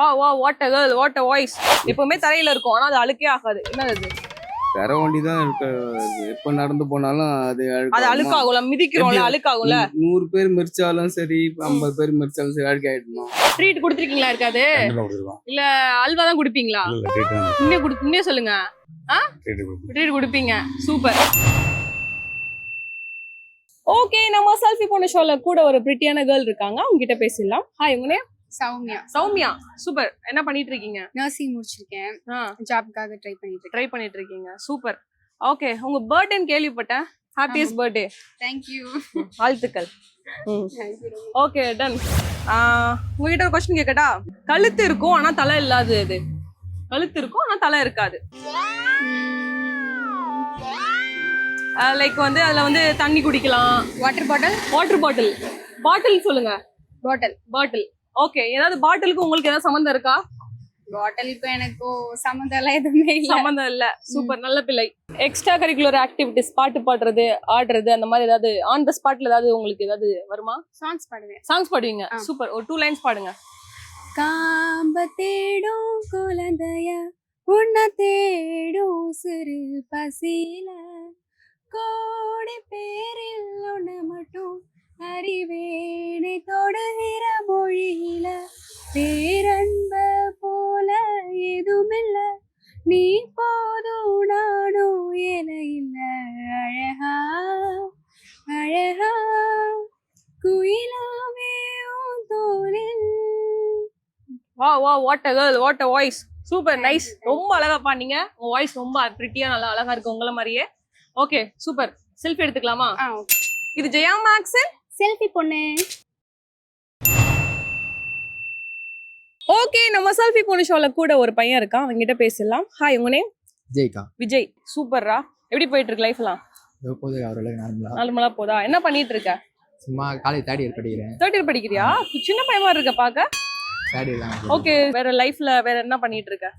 வா வா what a girl what a voice. எப்பவுமே தரையில இருக்கும் ஆனா அது அழுக்கே ஆகாது. என்னது அது? தர வண்டி தான் இருக்க. எப்ப நடந்து போனாலும் அது அது அழுக்காகும்ல, மிதிக்கிறோம்ல, அழுக்காகும்ல. 100 பேர் மிதிச்சாலும் சரி 50 பேர் மிதிச்சாலும் சரி அழுக்காயிடுமா? ட்ரீட் கொடுத்துருக்கீங்களா இருக்காது? இல்ல அல்வா தான் குடிப்பீங்களா? இன்னே சொல்லுங்க. ட்ரீட் குடிப்பீங்க. சூப்பர். ஓகே, நம்ம செல்ஃபி போன ஷோல கூட ஒரு பிரிட்டியான கேர்ள் இருக்காங்க. அவங்க கிட்ட பேசிடலாம். ஹாய், உங்க நேம்? சௌமியா. சௌமியா, சூப்பர். என்ன பண்ணிட்டு இருக்கீங்க? நர்சிங் முடிச்சிருக்கேன். ஜாப்காக ட்ரை பண்ணிட்டு இருக்கேன். சூப்பர். ஓகே, உங்க பர்த்டேன்னு கேள்விப்பட்டேன். Happiest birthday. Thank you. வாழ்த்துக்கள். Okay, done. உங்ககிட்ட ஒரு क्वेश्चन கேக்கட்டா? கழுத்து இருக்கும் ஆனா தலை இல்லாதது எது? கழுத்து இருக்கும் ஆனா தலை இருக்காது. லைக் வந்து அதுல வந்து தண்ணி குடிக்கலாம். Water bottle. பாட்டில் சொல்லுங்க. பாட்டில். ஓகே, ஏதாவது பாட்டிலுக்கு உங்களுக்கு ஏதாவது சம்பந்தம் இருக்கா? பாட்டிலுக்கு எனக்கு சம்மந்தம் எல்லாம் எதுவுமே இல்ல. சம்பந்தம் இல்ல. சூப்பர், நல்ல பிள்ளை. எக்ஸ்ட்ரா கரிக்குலர் ஆக்டிவிட்டிஸ், பாட்டு பாடுறது, ஆடுறது, அந்த மாதிரி ஏதாவது ஆன் த ஸ்பாட்ல ஏதாவது உங்களுக்கு ஏதாவது வருமா? சாங்ஸ் பாடுவீங்க. சூப்பர். ஒரு 2 லைன்ஸ் பாடுங்க. காம்ப தேடும் குழந்தைய உன்னை தேடும் சிறு பசியில கோடி பேரில் உன்னை மட்டும் அறிவேனை தொடுகிற மொழியில பேரன்ப போல எதுமில்ல நீ போதும் நானும் என இல்ல அழகா அழகா குயிலாவே உன் தோளில். வா வா what a girl what a voice. Super, nice. ரொம்ப அழகா பாடுனீங்க. உங்க வாய்ஸ் ரொம்ப பிரிட்டியா நல்லா அழகா இருக்கு உங்கள மாதிரியே. Okay, super. செல்ஃபி எடுத்துக்கலாமா? இது ஜெயா மேக்ஸ் செல்ஃபி பொண்ணு. ஓகே, நம்ம செல்ஃபி பொண்ணு ஷோல கூட ஒரு பையன் இருக்கான். அவங்க கிட்ட பேசலாம். ஹாய், உங்க நேம்? விஜய். சூப்பர்ரா. எப்படி போயிட்டு இருக்கு லைஃப் எல்லாம்? நார்மலா போதா? என்ன பண்ணிட்டு இருக்க? சும்மா காலேஜ் தேர்ட் இயர் படிக்கிறேன். தேர்ட் இயர் படிக்கிறியா? சின்ன பையனா இருக்க பாக்க. தேர்ட் இயர் தான். ஓகே, வேற லைஃப்ல வேற என்ன பண்ணிட்டு இருக்க?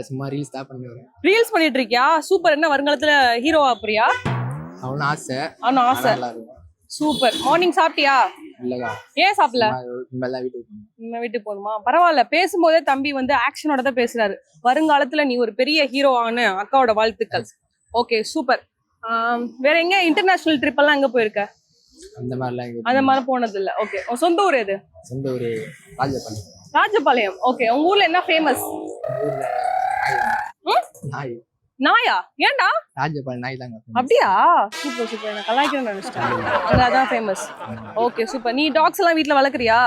சும்மா ரீல்ஸ் தான் பண்ணுவேன். ரீல்ஸ் பண்ணிட்டு இருக்கியா? சூப்பர். என்ன வருங்காலத்துல ஹீரோவா போறியா? அவனும் ஆசை. சூப்பர். மார்னிங் சாப்பிட்டியா? இல்லக்கா. ஏன் சாப்பிடல? வீட்டுக்கு போகணுமா? பரவாயில்ல. பேசும்போதே தம்பி வந்து ஆக்ஷனோட தான் பேசுறாரு. வருங்காலத்துல நீ ஒரு பெரிய ஹீரோவான அக்காவோட வாழ்த்துக்கள். Okay, super. வேற எங்க இன்டர்நேஷனல் ட்ரிப் எல்லாம் எங்க போயிருக்க? அந்த மாதிரி போனது இல்ல. ஓகே, சொந்த ஊர் எது? சொந்த ஊர் ராஜபாளையம். ஓகே, உங்க ஊர்ல என்ன ஃபேமஸ்? நாயா? ஏன்டா? ராஜபாளையம் நாய் தாங்க. அப்படியா? Super super. நான் கலாய்க்கிறேன்னு நினைச்சிட்டேன். அதான் ஃபேமஸ். Okay, super. நீ டாக்ஸ் எல்லாம் வீட்ல வளர்க்குறியா?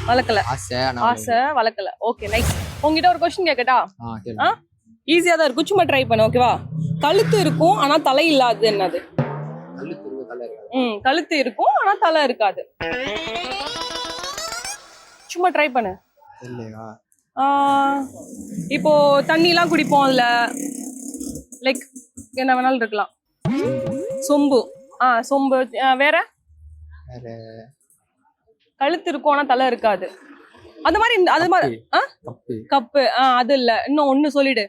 வளர்க்கல. ஆசை வளர்க்கல. Okay, nice. உங்ககிட்ட ஒரு क्वेश्चन கேக்கட்டா? ஈஸியா தான் இருக்கும். சும்மா ட்ரை பண்ணு. ஓகேவா? கழுத்து இருக்கும் ஆனா தலை இல்லாதது என்னது? கழுத்து இருக்கும் ஆனா தலை இருக்காது. சும்மா ட்ரை பண்ணு. இப்போ தண்ணி எல்லாம் குடிப்போம். அதுல லைக் என்ன வேணாலும் இருக்கலாம். சொம்பு. சொம்பு. வேற கழுத்து இருக்கும் ஆனா தலை இருக்காது. அது மாதிரி அது மாதிரி கப்பு. அது இல்ல. இன்னும் ஒண்ணு சொல்லிடு.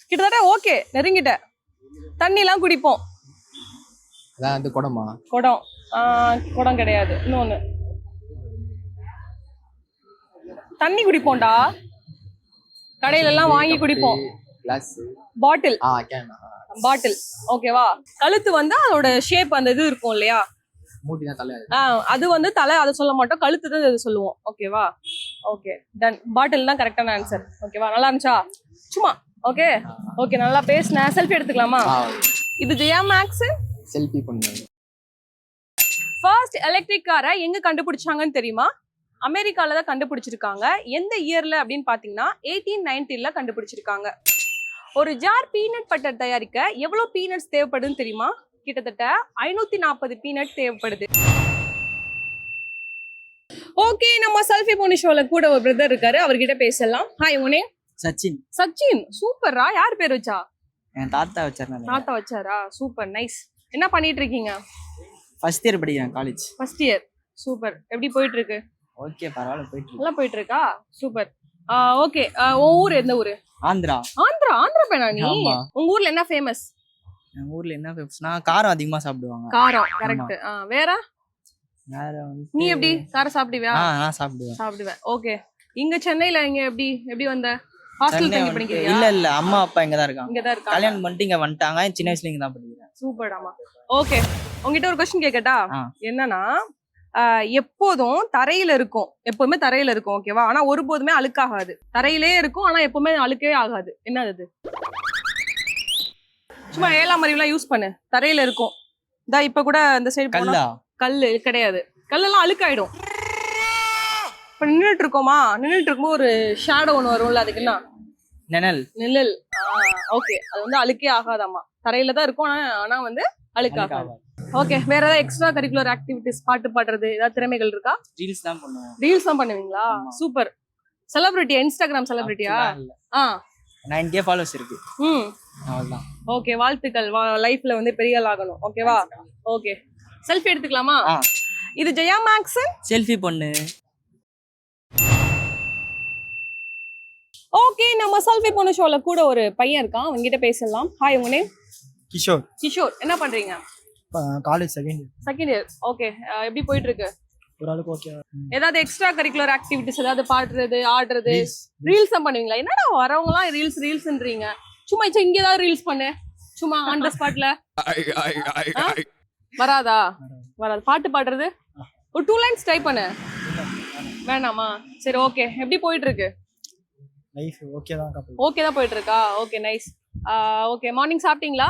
கிட்டத்தட்ட ஓகே, நெருங்கிட்ட. தண்ணி எல்லாம் குடிப்போம். குடம் கிடையாது. இன்னொன்னு தண்ணி குடிப்போம்டா. கடையில எல்லாம் வாங்கி குடிப்போம். பாட்டில். ஓகேவா? கழுத்து வந்து அதோட ஷேப் அந்த இது இருக்கும் இல்லையா? அது வந்து தலை, அதை சொல்ல மாட்டோம். கழுத்து தான் அது சொல்லுவோம். ஓகேவா? Okay, ton. பாட்டில் தான் கரெக்டான ஆன்சர். ஓகேவா? நல்லா இருந்துச்சா? சும்மா ஓகே ஓகே, நல்லா பேசுன. செல்ஃபி எடுத்துக்கலாமா? இது ஜெயா மேக்ஸ் செல்ஃபி பண்ணு. ஃபர்ஸ்ட் எலக்ட்ரிக் காரை எங்க கண்டுபிடிச்சாங்கன்னு தெரியுமா? அமெரிக்கால தான் கண்டுபிடிச்சிருக்காங்க. எந்த இயர்ல அப்படின்னு பாத்தீங்கன்னா 1890ல கண்டுபிடிச்சிருக்காங்க. ஒரு ஜார் பீனட் பட்டர் தயாரிக்க எவ்வளவு பீனட்ஸ் தேவைப்படுதுன்னு தெரியுமா? கிட்டத்தட்ட 540 பீனட் தேவைப்படுது. ஓகே, நம்ம செல்ஃபி போன ஷோல கூட ஒரு பிரதர் இருக்காரு. அவர்கிட்ட பேசலாம். ஹாய், உங்க நேம்? சச்சின். சூப்பர்ரா. யார் பேர் வச்சா? என் தாத்தா வச்சாரு. தாத்தா வச்சாரா? Super, nice. என்ன பண்ணிட்டு இருக்கீங்க? ஃபர்ஸ்ட் இயர் படிக்கிறேன் காலேஜ். First year. சூப்பர். எப்படி போயிட்டு இருக்கு? ஓகே, பரவாயில்ல போயிட்டு இருக்கு. நல்லா போயிட்டு இருக்கா? சூப்பர். ஓகே, உன் ஊர் எந்த ஊரு? ஆந்திரா பேனா நீ? உங்க ஊர்ல என்ன ஃபேமஸ்? எங்க ஊர்ல என்ன ஃபேமஸ்னா காரம் அதிகமா சாப்பிடுவாங்க. காரம், கரெக்ட். வேற வேற வந்து நீ எப்படி காரம் சாப்பிடுவியா? நான் சாப்பிடுவேன். சாப்பிடுவேன். ஓகே. இங்க சென்னையில இங்க எப்படி வந்த? ஹாஸ்டல் சென்னை தங்கி வந்து- படிக்கிறியா? இல்ல அம்மா அப்பா இங்க தான் இருக்காங்க. இங்க தான் இருக்காங்க. கல்யாணம் பண்ணிட்டு இங்க வந்துட்டாங்க. சின்ன வயசுல இங்க தான் படிக்கிறேன். சூப்பர்டாமா. ஓகே. உங்ககிட்ட ஒரு क्वेश्चन கேக்கட்டா? ஆ. என்னன்னா எப்போதும் தரையில இருக்கும். எப்பவுமே தரையில இருக்கும். ஓகேவா? ஆனா ஒருபோதுமே அழுக்காகாது. தரையிலே இருக்கும் ஆனா எப்பவுமே அழுக்கவே ஆகாது. என்னது அது? சும்மா ஏழாம் அறிவுலாம் யூஸ் பண்ணு. தரையில இருக்கும். இப்ப கூட இந்த சைடு போனா கல்லா? கல்லு கிடையாது. கல்லெல்லாம் அழுக்காயிடும். இப்ப நின்னுட்டு இருக்கோமா? நின்னுட்டு இருக்கும்போது ஒரு ஷேடோ ஒண்ணு வரும்ல, அதுக்கு என்ன? நிழல். நிழல். ஓகே. அது வந்து அழுக்கே ஆகாதாமா. தரையில தான் இருக்கும் ஆனா வந்து அழுக்காகாது. ஓகே. வேற ஏதாவது எக்ஸ்ட்ரா கரிக்குலர் ஆக்டிவிட்டிஸ், பாட்டு பாடுறது, ஏதாவது திறமைகள் இருக்கா? ரீல்ஸ் தான் பண்ணுவேன். ரீல்ஸ் தான் பண்ணுவீங்களா? ஆமா. சூப்பர். செலிபிரிட்டியா? இன்ஸ்டாகிராம் செலிபிரிட்டியா? அப்படிலாம் இல்ல. ஆ. 9K ஃபாலோவர்ஸ் இருக்கு. ம். அவ்வளவுதான். ஓகே. வாழ்த்துக்கள். லைஃப்ல வந்து பெரிய ஆள் ஆகணும். ஓகேவா? ஓகே. செல்ஃபி எடுத்துக்கலாமா? ஆ. இது ஜெயா மேக்ஸன். செல்ஃபி பொண்ணு. ஓகே. நம்ம செல்ஃபி பொண்ணு ஷோல கூட ஒரு பையன் இருக்கான். அவங்கிட்ட பேசலாம். ஹாய், உங்க நேம்? கிஷோர். கிஷோர். என்ன பண்றீங்க? College second year. Second year. Okay. எப்படி போயிட்டு இருக்கு? ஓரளவுக்கு ஓகே. ஏதாவது எக்ஸ்ட்ரா கரிக்குலர் ஆக்டிவிட்டிஸ், ஏதாவது பாடுறது, ஆடுறது, ரீல்ஸ் தான் பண்ணுவீங்களா? என்னடா வரவங்க எல்லாம் ரீல்ஸ்ன்றீங்க. சும்மா இங்க ஏதாவது ரீல்ஸ் பண்ணு. சும்மா ஆன் த ஸ்பாட்ல. வராதா? வராது. பாட்டு பாடுறது ஒரு 2 லைன்ஸ் ட்ரை பண்ணு. வேணாமா? சரி, ஓகே. எப்படி போயிட்டு இருக்கு லைஃப்? ஓகே தான் கப்பல். ஓகே தான் போயிட்டு இருக்கா? Okay, nice. ஓகே. மார்னிங் சாப்பிட்டீங்களா?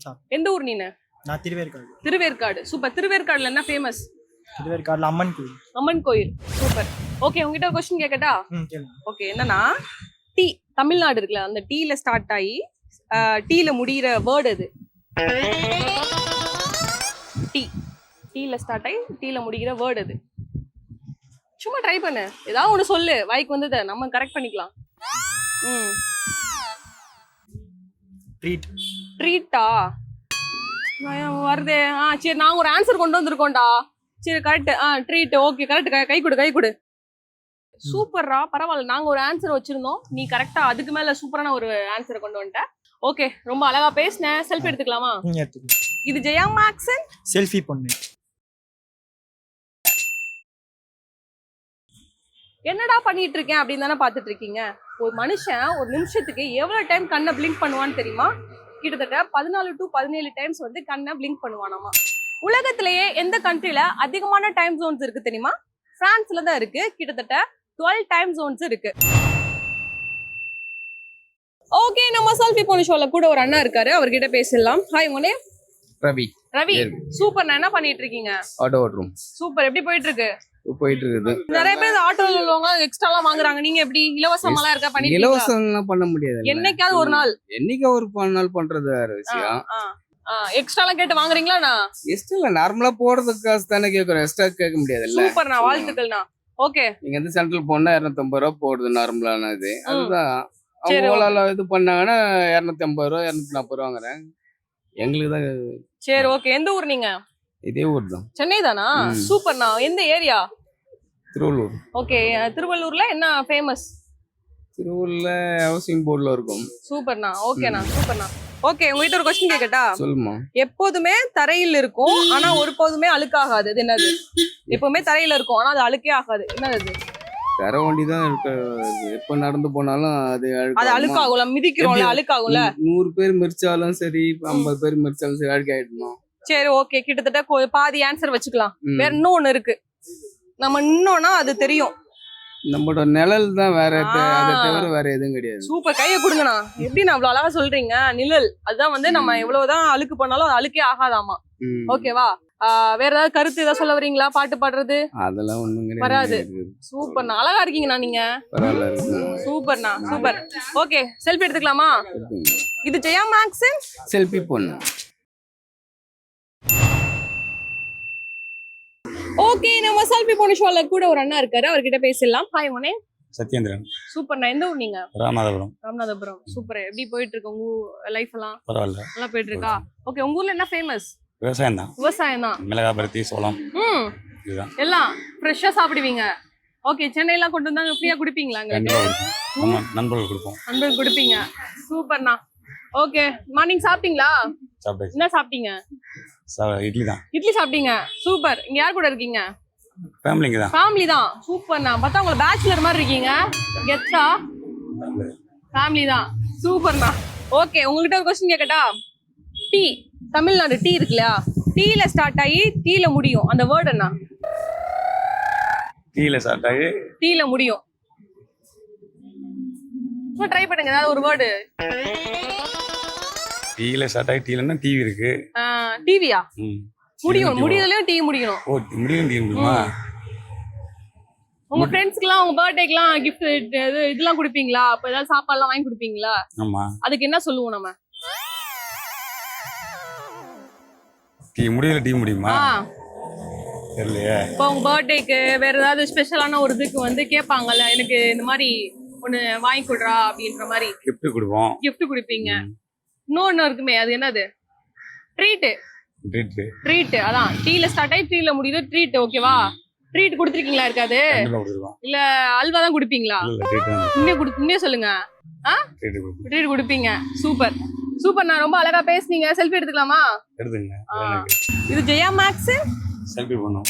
சார். எந்த ஊர் நீனு? நான் திருவேற்காடு. திருவேற்காடு. சூப்பர். திருவேற்காடுல என்ன ஃபேமஸ்? திருவேற்காடுல அம்மன் கோயில். அம்மன் கோயில். சூப்பர். ஓகே. உங்ககிட்ட ஒரு क्वेश्चन கேக்கட்டா? கேளுங்க. ஓகே. என்னன்னா டீ, தமிழ்நாடு இருக்குல்ல, அந்த டீல ஸ்டார்ட் ஆகி டீல முடியிற வேர்டு எது? டீல ஸ்டார்ட் ஆகி டீல முடிகிற வேர்டு எது? சும்மா ட்ரை பண்ணு. ஏதாவது ஒண்ணு சொல்லு. வாய்க்கு வந்ததை நம்ம கரெக்ட் பண்ணிக்கலாம். ட்ரீட். ட்ரீட்டா? வருதே. சரி, நாங்க ஒரு ஆன்சர் கொண்டு வந்திருக்கோம்டா. சரி, கரெக்ட். ட்ரீட். Okay, correct. கை கொடு. சூப்பர்ரா, பரவாயில்ல. நாங்க ஒரு ஆன்சர் வச்சிருந்தோம், நீ கரெக்டா அதுக்கு மேல சூப்பரான ஒரு ஆன்சரை கொண்டு வந்துட்ட. ஓகே, ரொம்ப அழகா பேசினேன். செல்ஃபி எடுத்துக்கலாமா? எடுத்துக்கலாம். இது ஜெயா மேக்ஸன். செல்ஃபி பொண்ணு. என்னடா பண்ணிட்டு இருக்கேன் அப்படின்னு தானே பாத்துட்டு இருக்கீங்க. ஒரு மனுஷன் ஒரு நிமிஷத்துக்கு எவ்வளவு டைம் கண்ணை பிளிங்க் பண்ணுவான்னு தெரியுமா? கிட்டத்தட்ட 14 to 17 டைம்ஸ் வந்து கண்ணை பிளிங்க் பண்ணுவானாமா. உலகத்திலேயே எந்த கண்ட்ரில அதிகமான டைம் ஜோன்ஸ் இருக்கு தெரியுமா? பிரான்ஸ்ல தான் இருக்கு. கிட்டத்தட்ட 12 டைம் ஜோன்ஸ் இருக்கு. ஓகே. நம்ம செல்ஃபி பொண்ணு ஷோல கூட ஒரு அண்ணா இருக்காரு. அவர்கிட்ட பேசலாம். ஹாய், உங்க நேம்? ரவி. ரவி. சூப்பர். நான் என்ன பண்ணிட்டு இருக்கீங்க? ஆட்டோ ஓட்டுறோம். சூப்பர். எப்படி போயிட்டு இருக்கு? போயிட்டு இருக்குது. நிறைய பேர் ஆட்டோல உள்ளவங்க எக்ஸ்ட்ரா எல்லாம் வாங்குறாங்க. நீங்க எப்படி இலவசமாலாம் இருக்கா? பண்ணிட்டு இலவசம் பண்ண முடியாது. என்னைக்காவது ஒரு நாள். என்னைக்கு ஒரு நாள் பண்றது வேற விஷயம். எக்ஸ்ட்ரா எல்லாம் கேட்டு வாங்குறீங்களா? எக்ஸ்ட்ரா இல்ல, நார்மலா போறதுக்கு காசு தானே கேக்குறோம். எக்ஸ்ட்ரா கேட்க முடியாது. சூப்பர். நான் வாழ்த்துக்கள்ண்ணா. ஓகே. நீங்க வந்து சென்ட்ரல் போனா 250 ரூபா போடுது நார்மலான இது. அதுதான் சரி, அவங்க ஓலால இது பண்ணாங்கன்னா 250 ரூபா 240 ரூபாங்கிறாங்க. எங்களுக்கு தான். சரி, ஓகே. எந்த ஊர் நீங்க? இதே ஊர் தான். சென்னை தானா? சூப்பர்ண்ணா. எந்த ஏரியா? திருவள்ளூர். ஓகே. திருவள்ளூர்ல என்ன ஃபேமஸ்? திருவள்ளூர்ல ஹவுசிங் போர்டுல இருக்கும். சூப்பர்ண்ணா. ஓகேண்ணா. சூப்பர்ண்ணா. ஓகே. உங்ககிட்ட ஒரு क्वेश्चन கேக்கட்டா? சொல்லுமா. எப்போதுமே தரையில் இருக்கும் ஆனா ஒருபோதுமே அழுக்காகாது. அது என்னது? எப்பவுமே தரையில இருக்கும் ஆனா அது அழுக்கே ஆகாது. என்னது அது? தர வண்டி தான் இருக்கு. எப்ப நடந்து போனாலும் அது அழுக்காகும்ல, மிதிக்கிறோம்ல, அழுக்காகும்ல. 100 பேர் மிரிச்சாலும் சரி, 50 பேர் மிரிச்சாலும் சரி, அழுக்காயிடுமா? சரி, ஓகே. கிட்டத்தட்ட பாதி ஆன்சர் வச்சுக்கலாம். வேற இன்னொன்னு இருக்கு. நம்ம இன்னொன்னா அது தெரியும். நம்மளோட நிழல் தான். வேற அதை தவிர வேற எதுவும் கிடையாது. சூப்பர். கையை கொடுங்கண்ணா. எப்படி நான் அவ்வளவு அழகா சொல்றீங்க? நிழல். அதுதான் வந்து நம்ம எவ்வளவுதான் அழுக்கு பண்ணாலும் அது அழுக்கே ஆகாதாமா. ஓகேவா? வேற ஏதாவது கருத்து ஏதாவது சொல்ல வரீங்களா? பாட்டு பாடுறது அதெல்லாம் ஒண்ணும் வராது. கிடையாது. சூப்பர்ண்ணா. அழகா இருக்கீங்கண்ணா நீங்க. சூப்பர்ண்ணா. சூப்பர். ஓகே. செல்ஃபி எடுத்துக்கலாமா? இது ஜெயா மேக்ஸன். செல்ஃபி பொண்ணு. ஓகே. நம்ம செல்ஃபி பொண்ணு ஷோல கூட ஒரு அண்ணா இருக்காரு. அவர்கிட்ட பேசலாம். ஹாய், உங்க நேம்? சத்யேந்திரன். சூப்பர்ண்ணா. எந்த ஊர் நீங்க? ராமநாதபுரம். ராமநாதபுரம். சூப்பர். எப்படி போயிட்டு இருக்கு உங்க லைஃப் எல்லாம்? பரவாயில்ல, நல்லா போயிட்டு இருக்கா? ஓகே. உங்க ஊர்ல என்ன ஃபேமஸ்? விவசாயம் தான். விவசாயம் தான். மிளகா, பருத்தி, சோளம் இதுதான். எல்லாம் ஃப்ரெஷ்ஷா சாப்பிடுவீங்க. ஓகே. சென்னை எல்லாம் கொண்டு வந்தாங்க ஃப்ரீயா குடிப்பீங்களா? கண்டிப்பா கொடுப்போம். நம்ம நண்பர்கள் கொடுப்போம். நண்பர்கள் குடிப்பீங்க. சூப்பர்ண்ணா. ஓகே. மார்னிங் சாப்பிட்டீங்களா? சாப்பிட்டாச்சு. என்ன சாப்பிட்டீங்க? இட்லி தான். இட்லி சாப்பிட்டீங்க, சூப்பர். இங்க யார் கூட இருக்கீங்க? ஃபேமிலிங்க தான். ஃபேமிலி தான், சூப்பர்ண்ணா. பார்த்தா உங்களை பேச்சுலர் மாதிரி இருக்கீங்க, கெத்தா. ஃபேமிலி தான், சூப்பர்ண்ணா. ஓகே, உங்ககிட்ட ஒரு கொஸ்டின் கேட்கட்டா? டீ, தமிழ்நாடு டீ இருக்கு இல்லையா, டீல ஸ்டார்ட் ஆகி டீல முடியும், அந்த வேர்டு என்ன? டீல ஸ்டார்ட் ஆகி டீல முடியும். ட்ரை பண்ணுங்க ஏதாவது ஒரு வேர்டு. டீல ஸ்டார்ட் ஆகி டீலன்னா டிவி இருக்கு. டிவியா? ம். முடியும், முடியறதுலயும் டீ முடியணும். ஓ, முடியும் டீ முடியுமா? உங்க ஃப்ரெண்ட்ஸ்க்குலாம் உங்க பர்த்டேக்குலாம் கிஃப்ட் இதெல்லாம் கொடுப்பீங்களா? அப்ப ஏதாவது சாப்பாடுலாம் வாங்கி கொடுப்பீங்களா? ஆமா. அதுக்கு என்ன சொல்லுவோம் நம்ம? டீ முடியல டீ முடியுமா? தெரியலையே. இப்போ உங்க பர்த்டேக்கு வேற ஏதாவது ஸ்பெஷலான ஒரு இதுக்கு வந்து கேட்பாங்கல்ல, எனக்கு இந்த மாதிரி ஒண்ணு வாங்கி கொடுறா அப்படின்ற மாதிரி கிஃப்ட் கொடுப்போம். கிஃப்ட் கொடுப்பீங்க. இன்னொன்னு இருக்குமே, அது என்னது? ட்ரீட். ட்ரீட், அதான் டீல ஸ்டார்ட் ஆகி டீல முடியுது, ட்ரீட். ஓகேவா? ட்ரீட் கொடுத்துருக்கீங்களா? இருக்காது இல்ல, அல்வா தான் குடுப்பீங்களா? இன்னும் சொல்லுங்க. ட்ரீட் கொடுப்பீங்க. Super super. நான் ரொம்ப அழகா பேசுனீங்க. செல்ஃபி எடுத்துக்கலாமா? எடுத்துங்க. இது ஜெயா மேக்ஸ். செல்ஃபி பண்ணுவோம்.